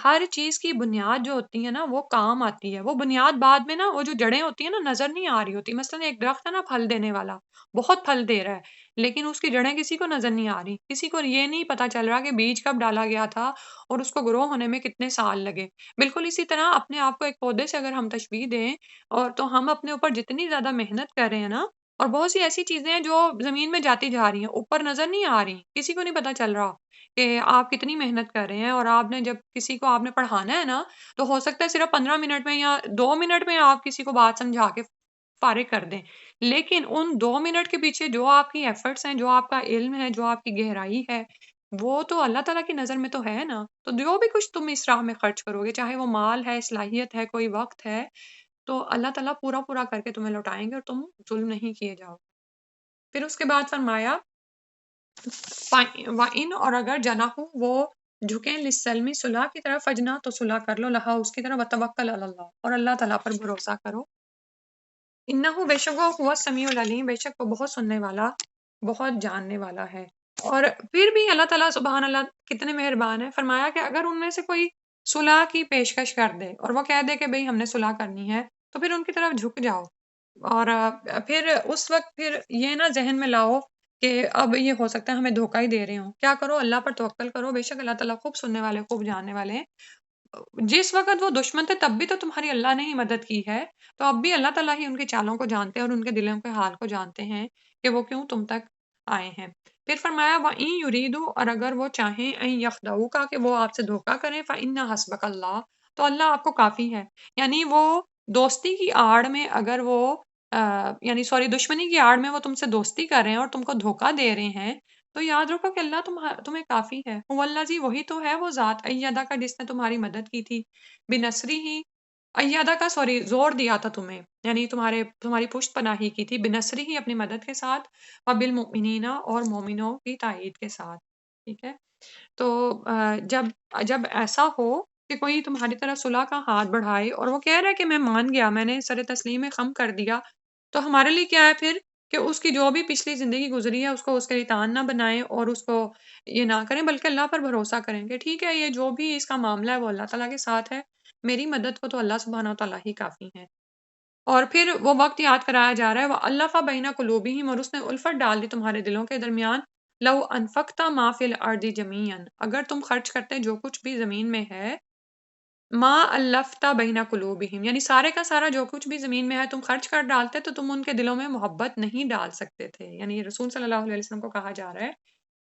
ہر چیز کی بنیاد جو ہوتی ہے نا وہ کام آتی ہے، وہ بنیاد بعد میں نا وہ جو جڑیں ہوتی ہیں نا نظر نہیں آ رہی ہوتی۔ مثلاً ایک درخت ہے نا پھل دینے والا، بہت پھل دے رہا ہے، لیکن اس کی جڑیں کسی کو نظر نہیں آ رہی، کسی کو یہ نہیں پتا چل رہا کہ بیج کب ڈالا گیا تھا اور اس کو گرو ہونے میں کتنے سال لگے۔ بالکل اسی طرح اپنے آپ کو ایک پودے سے اگر ہم تشبیہ دیں، اور تو ہم اپنے اوپر جتنی زیادہ محنت کر رہے ہیں نا، اور بہت سی ایسی چیزیں ہیں جو زمین میں جاتی جا رہی ہیں، اوپر نظر نہیں آ رہی، کسی کو نہیں پتا چل رہا کہ آپ کتنی محنت کر رہے ہیں، اور آپ نے جب کسی کو آپ نے پڑھانا ہے نا، تو ہو سکتا ہے صرف 15 منٹ میں یا 2 منٹ میں آپ کسی کو بات سمجھا کے فارغ کر دیں، لیکن ان 2 منٹ کے پیچھے جو آپ کی ایفرٹس ہیں، جو آپ کا علم ہے، جو آپ کی گہرائی ہے، وہ تو اللہ تعالیٰ کی نظر میں تو ہے نا۔ تو جو بھی کچھ تم اس راہ میں خرچ کرو گے، چاہے وہ مال ہے، صلاحیت ہے، کوئی وقت ہے، تو اللہ تعالیٰ پورا پورا کر کے تمہیں لوٹائیں گے اور تم ظلم نہیں کیے جاؤ۔ پھر اس کے بعد فرمایا وَإِنْ، اور اگر جناحو وہ جھکیں للسلم، صلح کی طرف، فجنا تو صلح کر لو، لہا اس کی طرف، وتوکل علی اللہ، اور اللہ تعالیٰ پر بھروسہ کرو۔ انہو، بے شک وہ ہوا السمیع العلیم، بے شک وہ بہت سننے والا، بہت جاننے والا ہے۔ اور پھر بھی اللہ تعالیٰ سبحان اللہ کتنے مہربان ہے، فرمایا کہ اگر ان میں سے کوئی صلح کی پیشکش کر دے اور وہ کہہ دے کہ بھئی ہم نے صلح کرنی ہے، تو پھر ان کی طرف جھک جاؤ، اور پھر اس وقت پھر یہ نہ ذہن میں لاؤ کہ اب یہ ہو سکتا ہے ہمیں دھوکہ ہی دے رہے ہوں، کیا کرو، اللہ پر توکل کرو، بے شک اللہ تعالیٰ خوب سننے والے، خوب جاننے والے ہیں۔ جس وقت وہ دشمن تھے تب بھی تو تمہاری اللہ نے ہی مدد کی ہے، تو اب بھی اللہ تعالیٰ ہی ان کے چالوں کو جانتے ہیں اور ان کے دلوں کے حال کو جانتے ہیں کہ وہ کیوں تم تک آئے ہیں۔ پھر فرمایا وَإِن يُرِيدُوا، اور اگر وہ چاہیں ان يَخْدَعُوكَ کہ وہ آپ سے دھوکا کریں، فَإِنَّ حَسْبَكَ اللَّهُ، تو اللہ آپ کو کافی ہے۔ یعنی وہ دوستی کی آڑ میں اگر وہ یعنی دشمنی کی آڑ میں وہ تم سے دوستی کر رہے ہیں اور تم کو دھوکا دے رہے ہیں، تو یاد رکھو کہ اللہ تمہیں کافی ہے۔ والذی، وہی تو ہے وہ ذات، ایدہ کا، جس نے تمہاری مدد کی تھی، بنصری ہی، ایدہ کا زور دیا تھا تمہیں، یعنی تمہاری پشت پناہی کی تھی، بنصری ہی، اپنی مدد کے ساتھ، وبالمؤمنین، اور مومنوں کی تائید کے ساتھ۔ ٹھیک ہے، تو جب ایسا ہو کہ کوئی تمہاری طرف صلح کا ہاتھ بڑھائے اور وہ کہہ رہا ہے کہ میں مان گیا، میں نے سر تسلیم خم کر دیا، تو ہمارے لیے کیا ہے پھر کہ اس کی جو بھی پچھلی زندگی گزری ہے اس کو اس کے لیے تان نہ بنائیں اور اس کو یہ نہ کریں، بلکہ اللہ پر بھروسہ کریں کہ ٹھیک ہے، یہ جو بھی اس کا معاملہ ہے وہ اللہ تعالیٰ کے ساتھ ہے، میری مدد کو تو اللہ سبحانہ و تعالیٰ ہی کافی ہے۔ اور پھر وہ وقت یاد کرایا جا رہا ہے، وہ اللہ بین قلوبہم، اور اس نے الفت ڈال دی تمہارے دلوں کے درمیان، لو انفقت ما فی الارض جمیعا، اگر تم خرچ کرتے جو کچھ بھی زمین میں ہے، ما الفت بین قلوبہم، یعنی سارے کا سارا جو کچھ بھی زمین میں ہے تم خرچ کر ڈالتے تو تم ان کے دلوں میں محبت نہیں ڈال سکتے تھے۔ یعنی یہ رسول صلی اللہ علیہ وسلم کو کہا جا رہا ہے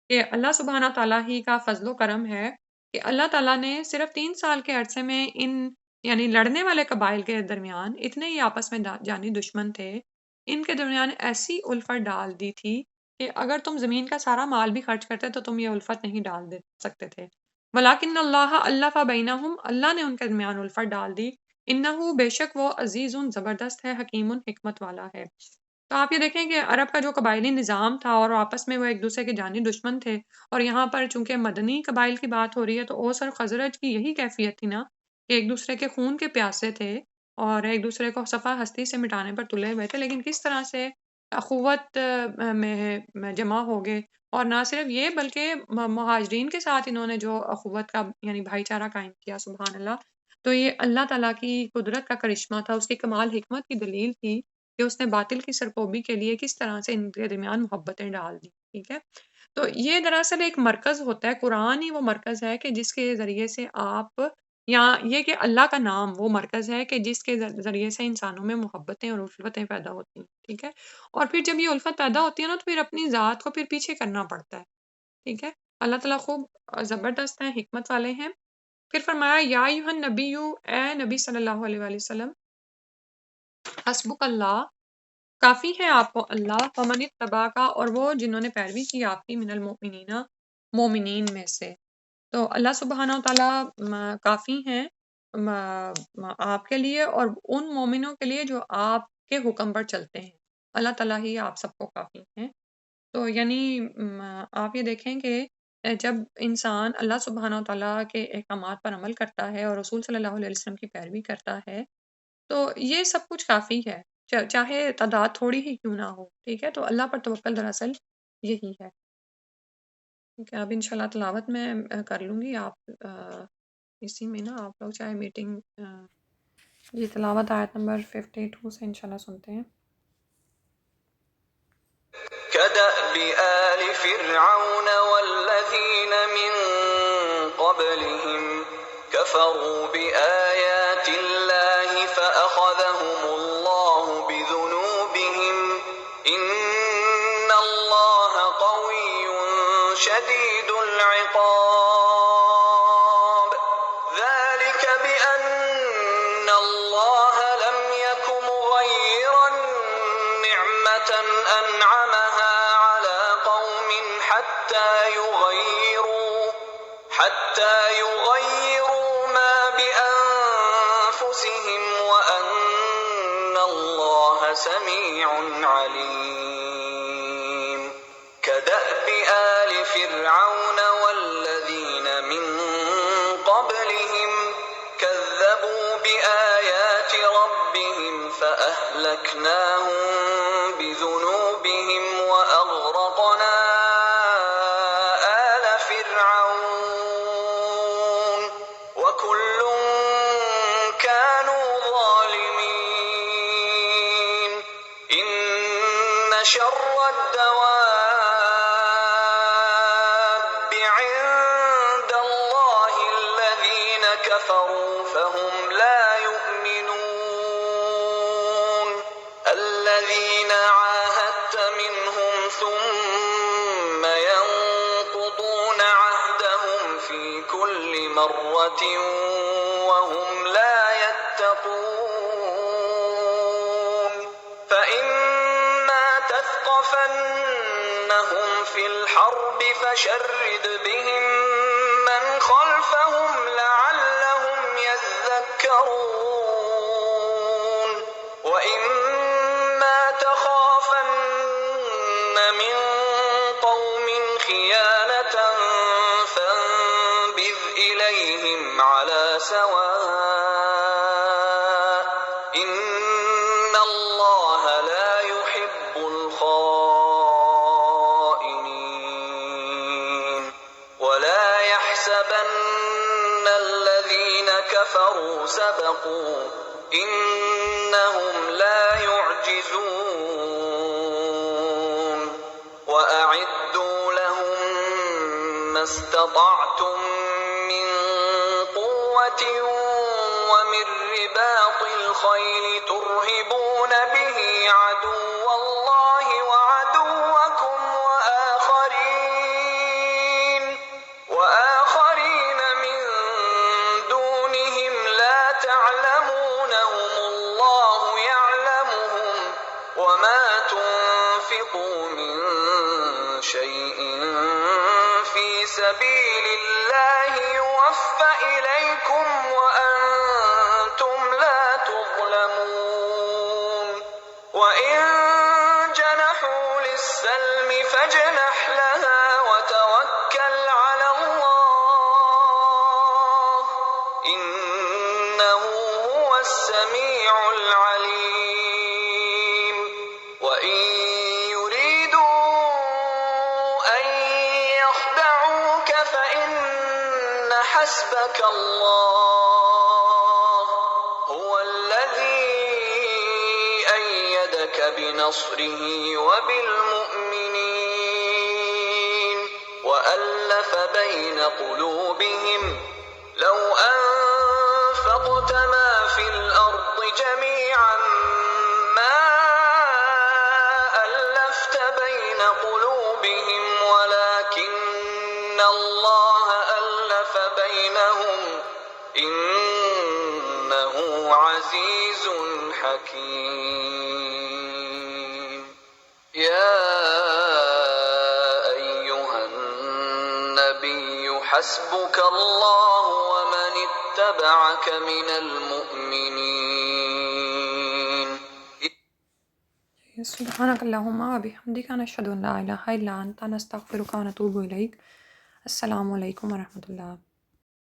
کہ اللہ سبحانہ تعالیٰ ہی کا فضل و کرم ہے کہ اللہ تعالیٰ نے صرف 3 سال کے عرصے میں یعنی لڑنے والے قبائل کے درمیان اتنے ہی آپس میں جانی دشمن تھے، ان کے درمیان ایسی الفت ڈال دی تھی کہ اگر تم زمین کا سارا مال بھی خرچ کرتے تو تم یہ الفت نہیں ڈال دے سکتے تھے۔ ولیکن اللہ الف بینہم، اللہ نے ان کے درمیان الفت ڈال دی، انہ، بے شک وہ، عزیز، زبردست ہے، حکیم، حکمت والا ہے۔ تو آپ یہ دیکھیں کہ عرب کا جو قبائلی نظام تھا اور آپس میں وہ ایک دوسرے کے جانی دشمن تھے، اور یہاں پر چونکہ مدنی قبائل کی بات ہو رہی ہے تو اوس اور خزرج کی یہی کیفیت تھی نا کہ ایک دوسرے کے خون کے پیاسے تھے اور ایک دوسرے کو صفا ہستی سے مٹانے پر تلے ہوئے تھے، لیکن کس طرح سے اخوت میں جمع ہو گئے، اور نہ صرف یہ بلکہ مہاجرین کے ساتھ انہوں نے جو اخوت کا یعنی بھائی چارہ قائم کیا، سبحان اللہ۔ تو یہ اللہ تعالیٰ کی قدرت کا کرشمہ تھا، اس کی کمال حکمت کی دلیل تھی کہ اس نے باطل کی سرکوبی کے لیے کس طرح سے ان کے درمیان محبتیں ڈال دی۔ ٹھیک ہے، تو یہ دراصل ایک مرکز ہوتا ہے، قرآن ہی وہ مرکز ہے کہ جس کے ذریعے سے آپ، یا یہ کہ اللہ کا نام وہ مرکز ہے کہ جس کے ذریعے سے انسانوں میں محبتیں اور الفتیں پیدا ہوتی ہیں۔ ٹھیک ہے، اور پھر جب یہ الفت پیدا ہوتی ہے نا تو پھر اپنی ذات کو پھر پیچھے کرنا پڑتا ہے۔ ٹھیک ہے، اللہ تعالیٰ خوب زبردست ہیں، حکمت والے ہیں۔ پھر فرمایا یا ایھا النبی، اے نبی صلی اللہ علیہ وآلہ وسلم، حسبک اللہ، کافی ہے آپ کو اللہ، فمن اتبعک، اور وہ جنہوں نے پیروی کی آپ کی، من المؤمنین، مومنین میں سے۔ تو اللہ سبحانہ و تعالیٰ کافی ہیں آپ کے لیے اور ان مومنوں کے لیے جو آپ کے حکم پر چلتے ہیں، اللہ تعالیٰ ہی آپ سب کو کافی ہیں۔ تو یعنی آپ یہ دیکھیں کہ جب انسان اللہ سبحانہ و تعالیٰ کے احکامات پر عمل کرتا ہے اور رسول صلی اللہ علیہ وسلم کی پیروی کرتا ہے تو یہ سب کچھ کافی ہے، چاہے تعداد تھوڑی ہی کیوں نہ ہو۔ ٹھیک ہے، تو اللہ پر توکل دراصل یہی ہے۔ ٹھیک ہے، اب انشاءاللہ تلاوت میں کر لوں گی، آپ اسی میں نا آپ لوگ چاہے میٹنگ یہ تلاوت آیت نمبر 52 سے انشاءاللہ سنتے ہیں۔ كدأب آل فرعون والذين من قبلهم كفروا بآيات الله فأخذهم الله بذنوبهم إن الله قوي شديد العقاب ذلك بأن الله لم يك مغيرا نعمة أنعمها على قوم حتى يغيروا ما بأنفسهم وأن الله سميع عليم كدأب آل فرعون والذين من قبلهم كذبوا بآيات ربهم فأهلكناهم بذنوبهم وأغرقنا آل فرعون وكل كانوا ظالمين إن شر الدواب عند الله الذين كفروا الذين عاهدت منهم ثم ينقضون عهدهم في كل مرة وهم لا يتقون فإما تثقفنهم في الحرب فشرد بهم من خلفهم لعلهم يذكرون وإما تخافن من قوم خيانة فانبذ إليهم على سواء إن الله لا يحب الخائنين ولا يحسبن الذين كفروا سبقوا إنهم لا يعجزون وأعدوا لهم ما استطعتم من قوة ومن رباط الخيل ترهبون به عدو الله وعدوكم وآخرين من دونهم لا تعلمونهم الله يعلمهم وما تنفقوا من شيء في سبيل الله يوفى إليكم وأنتم لا تظلمون وإن جنحوا للسلم فاجنح لها وتوكل على الله إنه هو السميع العليم وإن يريدوا أن يخدعوك فإن حسبك الله هو الذي أيدك بنصره وبالمؤمنين وألف بين قلوبهم لو أنفقت ما في الأرض جميعا ما ألفت بين قلوبهم ولكن الله ألف بينهم إنه عزيز حكيم يا أيها النبي حسبك الله ومن اتبعك من المؤمنين سبحانك اللهم وبحمدك نشهد أن لا إله إلا أنت نستغفرك ونتوب إليك. السلام علیکم ورحمۃ اللہ.